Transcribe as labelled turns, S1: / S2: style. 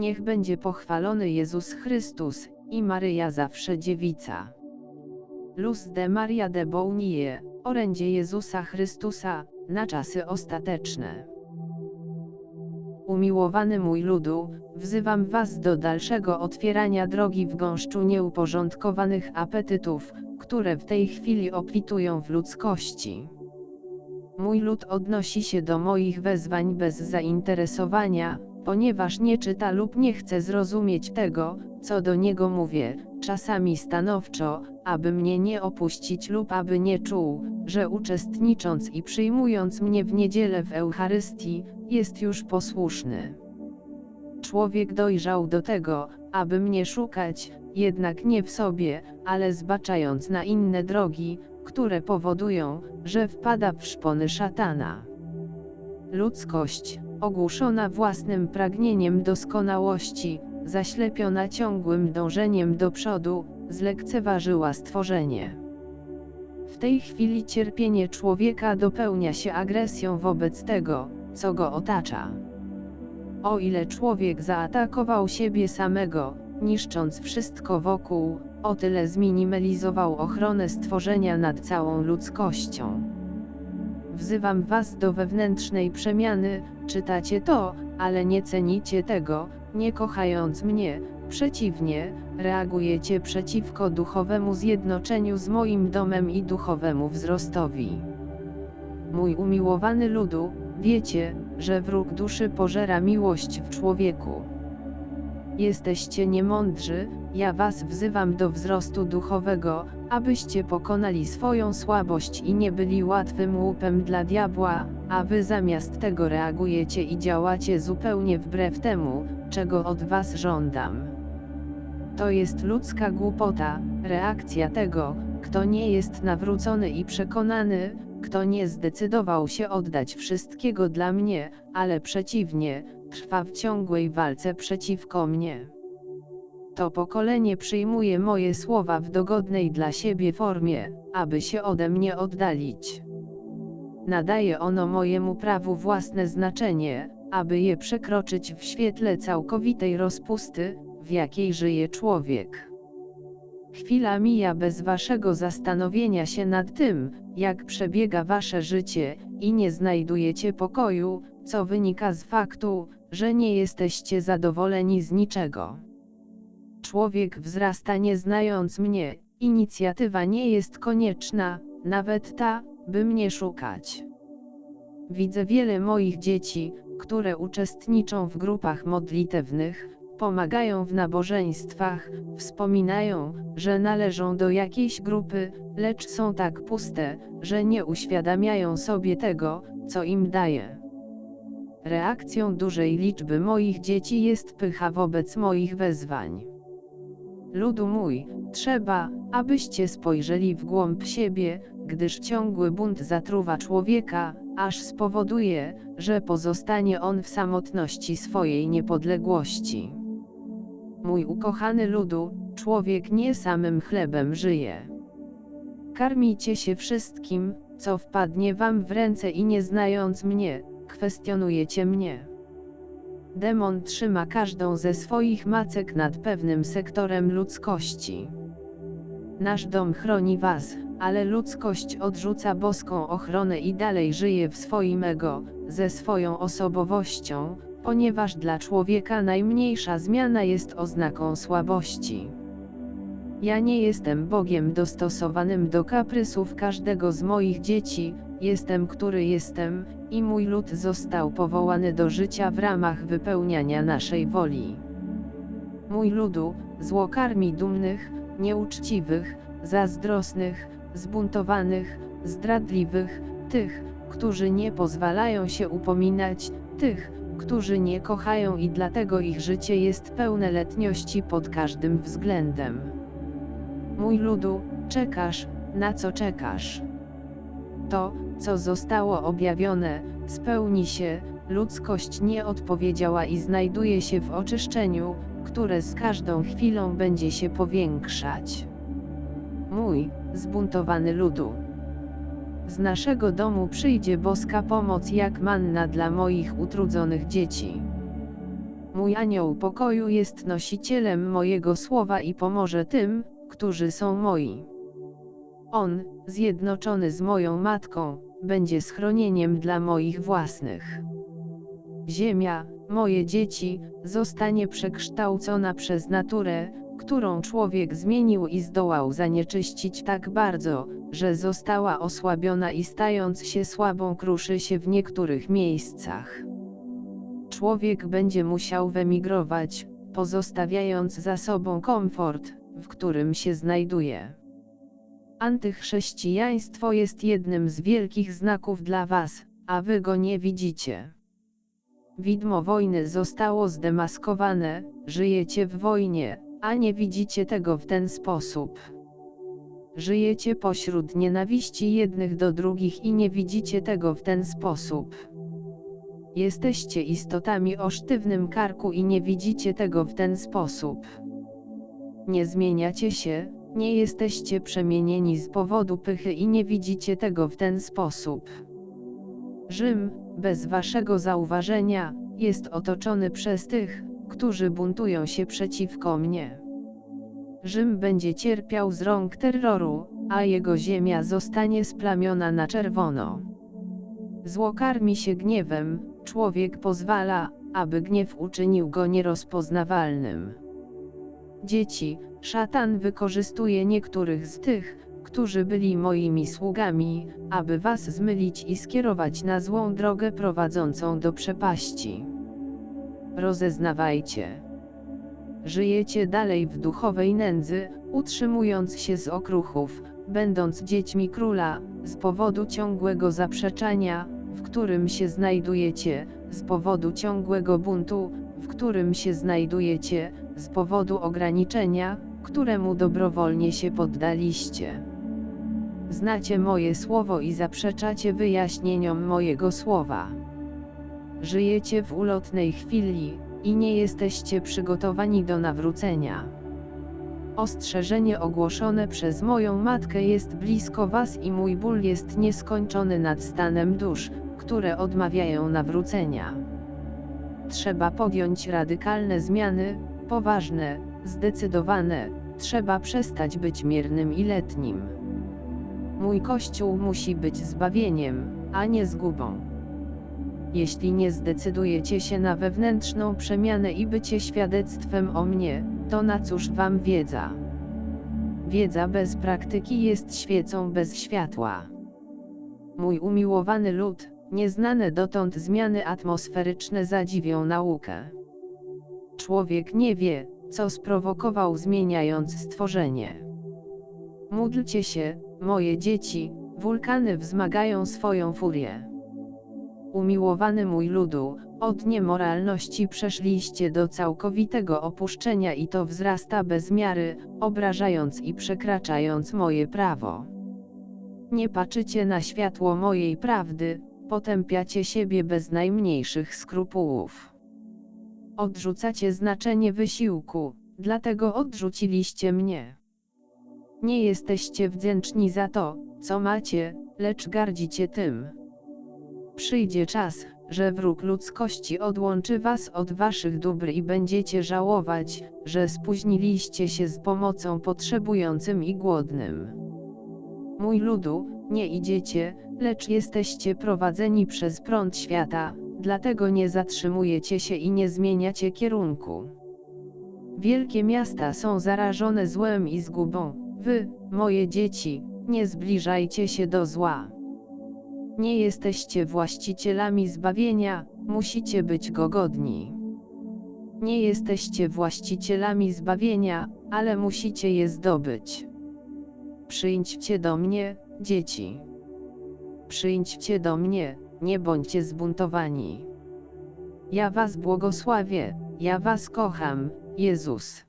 S1: Niech będzie pochwalony Jezus Chrystus i Maryja zawsze dziewica. Luz de Maria de Bounie, orędzie Jezusa Chrystusa, na czasy ostateczne. Umiłowany mój ludu, wzywam was do dalszego otwierania drogi w gąszczu nieuporządkowanych apetytów, które w tej chwili obfitują w ludzkości. Mój lud odnosi się do moich wezwań bez zainteresowania, ponieważ nie czyta lub nie chce zrozumieć tego, co do niego mówię, czasami stanowczo, aby mnie nie opuścić lub aby nie czuł, że uczestnicząc i przyjmując mnie w niedzielę w Eucharystii, jest już posłuszny. Człowiek dojrzał do tego, aby mnie szukać, jednak nie w sobie, ale zbaczając na inne drogi, które powodują, że wpada w szpony szatana. Ludzkość, ogłuszona własnym pragnieniem doskonałości, zaślepiona ciągłym dążeniem do przodu, zlekceważyła stworzenie. W tej chwili cierpienie człowieka dopełnia się agresją wobec tego, co go otacza. O ile człowiek zaatakował siebie samego, niszcząc wszystko wokół, o tyle zminimalizował ochronę stworzenia nad całą ludzkością. Wzywam was do wewnętrznej przemiany, czytacie to, ale nie cenicie tego, nie kochając mnie, przeciwnie, reagujecie przeciwko duchowemu zjednoczeniu z moim domem i duchowemu wzrostowi. Mój umiłowany ludu, wiecie, że wróg duszy pożera miłość w człowieku. Jesteście niemądrzy, ja was wzywam do wzrostu duchowego, abyście pokonali swoją słabość i nie byli łatwym łupem dla diabła, a wy zamiast tego reagujecie i działacie zupełnie wbrew temu, czego od was żądam. To jest ludzka głupota, reakcja tego, kto nie jest nawrócony i przekonany, kto nie zdecydował się oddać wszystkiego dla mnie, ale przeciwnie, trwa w ciągłej walce przeciwko mnie. To pokolenie przyjmuje moje słowa w dogodnej dla siebie formie, aby się ode mnie oddalić. Nadaje ono mojemu prawu własne znaczenie, aby je przekroczyć w świetle całkowitej rozpusty, w jakiej żyje człowiek. Chwila mija bez waszego zastanowienia się nad tym, jak przebiega wasze życie, i nie znajdujecie pokoju, co wynika z faktu, że nie jesteście zadowoleni z niczego. Człowiek wzrasta nie znając mnie, inicjatywa nie jest konieczna, nawet ta, by mnie szukać. Widzę wiele moich dzieci, które uczestniczą w grupach modlitewnych, pomagają w nabożeństwach, wspominają, że należą do jakiejś grupy, lecz są tak puste, że nie uświadamiają sobie tego, co im daje. Reakcją dużej liczby moich dzieci jest pycha wobec moich wezwań. Ludu mój, trzeba, abyście spojrzeli w głąb siebie, gdyż ciągły bunt zatruwa człowieka, aż spowoduje, że pozostanie on w samotności swojej niepodległości. Mój ukochany ludu, człowiek nie samym chlebem żyje. Karmijcie się wszystkim, co wpadnie wam w ręce i nie znając mnie, kwestionujecie mnie. Demon trzyma każdą ze swoich macek nad pewnym sektorem ludzkości. Nasz dom chroni was, ale ludzkość odrzuca boską ochronę i dalej żyje w swoim ego, ze swoją osobowością, ponieważ dla człowieka najmniejsza zmiana jest oznaką słabości. Ja nie jestem Bogiem dostosowanym do kaprysów każdego z moich dzieci, jestem który jestem, i mój lud został powołany do życia w ramach wypełniania naszej woli. Mój ludu, zło karmi dumnych, nieuczciwych, zazdrosnych, zbuntowanych, zdradliwych, tych, którzy nie pozwalają się upominać, tych, którzy nie kochają i dlatego ich życie jest pełne letniości pod każdym względem. Mój ludu, czekasz, na co czekasz? To, co zostało objawione, spełni się, ludzkość nie odpowiedziała i znajduje się w oczyszczeniu, które z każdą chwilą będzie się powiększać. Mój, zbuntowany ludu. Z naszego domu przyjdzie boska pomoc jak manna dla moich utrudzonych dzieci. Mój anioł pokoju jest nosicielem mojego słowa i pomoże tym, którzy są moi. On, zjednoczony z moją matką, będzie schronieniem dla moich własnych. Ziemia, moje dzieci, zostanie przekształcona przez naturę, którą człowiek zmienił i zdołał zanieczyścić tak bardzo, że została osłabiona i stając się słabą kruszy się w niektórych miejscach. Człowiek będzie musiał wyemigrować, pozostawiając za sobą komfort, w którym się znajduje. Antychrześcijaństwo jest jednym z wielkich znaków dla was, a wy go nie widzicie. Widmo wojny zostało zdemaskowane, żyjecie w wojnie, a nie widzicie tego w ten sposób. Żyjecie pośród nienawiści jednych do drugich i nie widzicie tego w ten sposób. Jesteście istotami o sztywnym karku i nie widzicie tego w ten sposób. Nie zmieniacie się, nie jesteście przemienieni z powodu pychy i nie widzicie tego w ten sposób. Rzym, bez waszego zauważenia, jest otoczony przez tych, którzy buntują się przeciwko mnie. Rzym będzie cierpiał z rąk terroru, a jego ziemia zostanie splamiona na czerwono. Zło karmi się gniewem, człowiek pozwala, aby gniew uczynił go nierozpoznawalnym. Dzieci, szatan wykorzystuje niektórych z tych, którzy byli moimi sługami, aby was zmylić i skierować na złą drogę prowadzącą do przepaści. Rozeznawajcie. Żyjecie dalej w duchowej nędzy, utrzymując się z okruchów, będąc dziećmi króla, z powodu ciągłego zaprzeczania, w którym się znajdujecie, z powodu ciągłego buntu, w którym się znajdujecie, z powodu ograniczenia, któremu dobrowolnie się poddaliście. Znacie moje słowo i zaprzeczacie wyjaśnieniom mojego słowa. Żyjecie w ulotnej chwili i nie jesteście przygotowani do nawrócenia. Ostrzeżenie ogłoszone przez moją matkę jest blisko was i mój ból jest nieskończony nad stanem dusz, które odmawiają nawrócenia. Trzeba podjąć radykalne zmiany, poważne, zdecydowane, trzeba przestać być miernym i letnim. Mój Kościół musi być zbawieniem, a nie zgubą. Jeśli nie zdecydujecie się na wewnętrzną przemianę i bycie świadectwem o mnie, to na cóż wam wiedza? Wiedza bez praktyki jest świecą bez światła. Mój umiłowany lud, nieznane dotąd zmiany atmosferyczne zadziwią naukę. Człowiek nie wie, co sprowokował zmieniając stworzenie. Módlcie się, moje dzieci, wulkany wzmagają swoją furię. Umiłowany mój ludu, od niemoralności przeszliście do całkowitego opuszczenia i to wzrasta bez miary, obrażając i przekraczając moje prawo. Nie patrzycie na światło mojej prawdy, potępiacie siebie bez najmniejszych skrupułów. Odrzucacie znaczenie wysiłku, dlatego odrzuciliście mnie. Nie jesteście wdzięczni za to, co macie, lecz gardzicie tym. Przyjdzie czas, że wróg ludzkości odłączy was od waszych dóbr i będziecie żałować, że spóźniliście się z pomocą potrzebującym i głodnym. Mój ludu, nie idziecie, lecz jesteście prowadzeni przez prąd świata, dlatego nie zatrzymujecie się i nie zmieniacie kierunku. Wielkie miasta są zarażone złem i zgubą, wy, moje dzieci, nie zbliżajcie się do zła. Nie jesteście właścicielami zbawienia, musicie być go godni. Nie jesteście właścicielami zbawienia, ale musicie je zdobyć. Przyjdźcie do mnie, dzieci. Przyjdźcie do mnie, nie bądźcie zbuntowani. Ja was błogosławię, ja was kocham, Jezus.